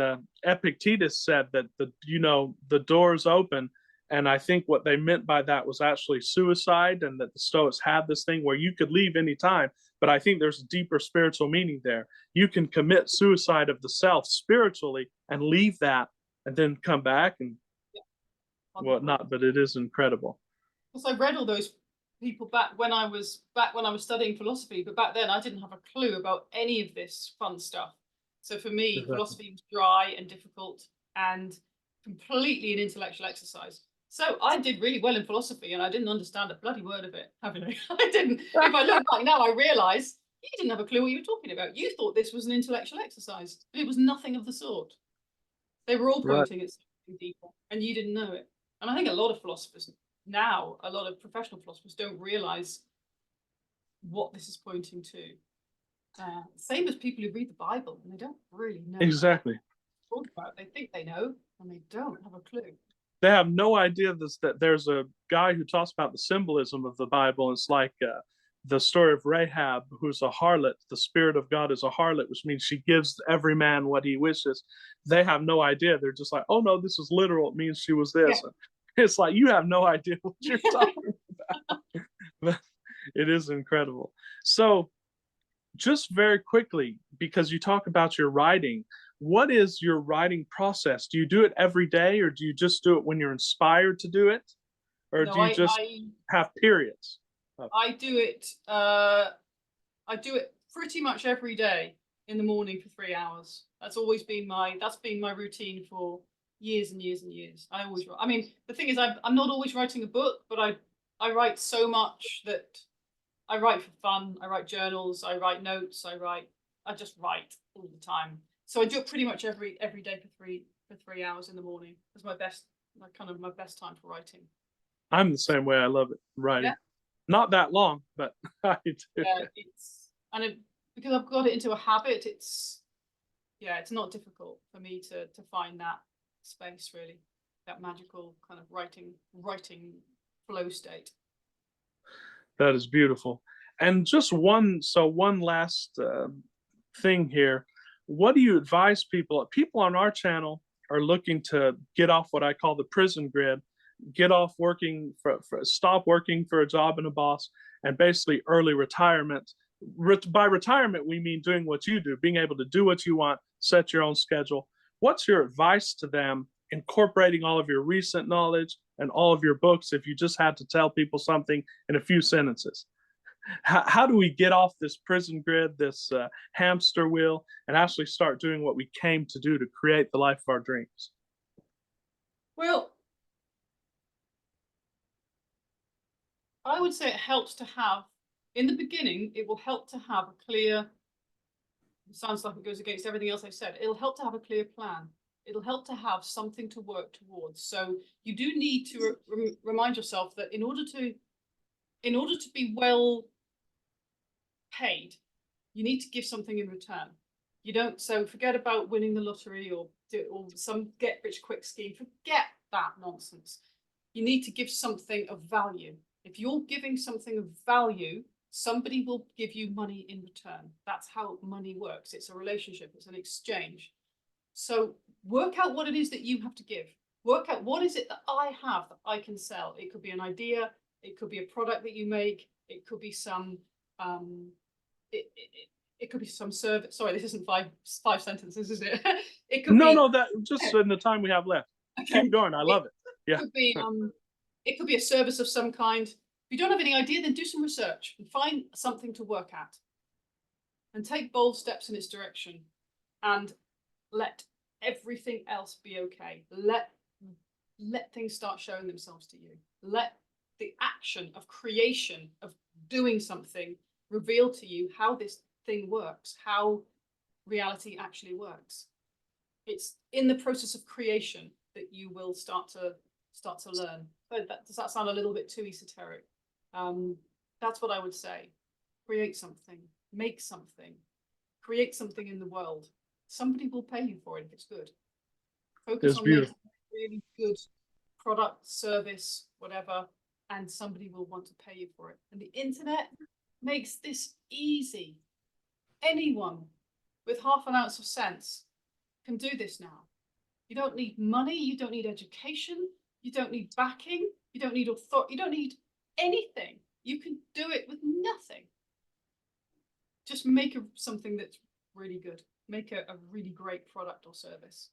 Speaker 1: Epictetus said that the doors open, and I think what they meant by that was actually suicide, and that the Stoics had this thing where you could leave anytime. But I think there's a deeper spiritual meaning there. You can commit suicide of the self spiritually and leave that, and then come back and whatnot. But it is incredible.
Speaker 2: Because I read all those people back when I was studying philosophy, but back then I didn't have a clue about any of this fun stuff. So for me, philosophy was dry and difficult and completely an intellectual exercise. So I did really well in philosophy, and I didn't understand a bloody word of it. I didn't. If I look back now, I realise you didn't have a clue what you were talking about. You thought this was an intellectual exercise, but it was nothing of the sort. They were all pointing at something deeper, and you didn't know it. And I think a lot of philosophers now, a lot of professional philosophers, don't realise what this is pointing to. Same as people who read the Bible, and they don't really know
Speaker 1: exactly
Speaker 2: what talk about. They think they know, and they don't have a clue.
Speaker 1: They have no idea that there's a guy who talks about the symbolism of the Bible. It's like the story of Rahab, who's a harlot. The Spirit of God is a harlot, which means she gives every man what he wishes. They have no idea. They're just like, oh no, this is literal. It means she was this. Yeah. It's like, you have no idea what you're talking about. But it is incredible. So just very quickly, because you talk about your writing, what is your writing process? Do you do it every day, or do you just do it when you're inspired to do it? Or do you just have periods?
Speaker 2: I do it pretty much every day in the morning for 3 hours. That's been my routine for years and years and years. I mean, the thing is, I'm not always writing a book, but I write so much that I write for fun. I write journals, I write notes, I just write all the time. So I do it pretty much every day for 3 hours in the morning. It's my best time for writing.
Speaker 1: I'm the same way. I love it, writing. Yeah. Not that long, but I do.
Speaker 2: Yeah, because I've got it into a habit. It's not difficult for me to find that space, really, that magical kind of writing flow state.
Speaker 1: That is beautiful. And just one last thing here. What do you advise people? People on our channel are looking to get off what I call the prison grid, get off working stop working for a job and a boss, and basically early retirement. By retirement, we mean doing what you do, being able to do what you want, set your own schedule. What's your advice to them, incorporating all of your recent knowledge and all of your books, if you just had to tell people something in a few sentences? How do we get off this prison grid, this hamster wheel, and actually start doing what we came to do to create the life of our dreams?
Speaker 2: Well, I would say it helps to have, in the beginning, it will help to have a clear, it sounds like it goes against everything else I've said, it'll help to have a clear plan. It'll help to have something to work towards. So you do need to remind yourself that in order to be well paid, you need to give something in return. You don't, so forget about winning the lottery or some get rich quick scheme. Forget that nonsense. You need to give something of value. If you're giving something of value, somebody will give you money in return. That's how money works. It's a relationship, it's an exchange. So work out what it is that you have to give. Work out what is it that I have that I can sell. It could be an idea, it could be a product that you make, it could be some it could be some service. Sorry, this isn't five sentences, is it? It could
Speaker 1: No,
Speaker 2: be
Speaker 1: no, that just in the time we have left.
Speaker 2: okay.
Speaker 1: Keep going. I love it. Yeah.
Speaker 2: It could be a service of some kind. If you don't have any idea, then do some research and find something to work at. And take bold steps in its direction. And let everything else be okay. Let things start showing themselves to you. Let the action of creation, of doing something, reveal to you how this thing works, how reality actually works. It's in the process of creation that you will start to learn. But does that sound a little bit too esoteric? That's what I would say. Create something, make something, create something in the world. Somebody will pay you for it if it's good. Focus on making a really good product, service, whatever, and somebody will want to pay you for it. And the internet makes this easy. Anyone with half an ounce of sense can do this now. You don't need money, you don't need education, you don't need backing, you don't need authority, you don't need anything. You can do it with nothing. Just make something that's really good. Make a really great product or service.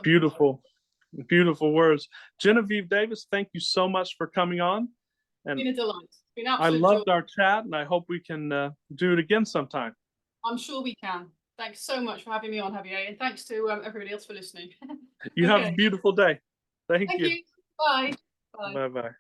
Speaker 1: Beautiful, beautiful words. Genevieve Davis, thank you so much for coming on.
Speaker 2: And it's been a delight. It's been
Speaker 1: I loved our chat, and I hope we can do it again sometime.
Speaker 2: I'm sure we can. Thanks so much for having me on, Javier, and thanks to everybody else for listening.
Speaker 1: You have a beautiful day. Thank you.
Speaker 2: Bye.
Speaker 1: Bye-bye.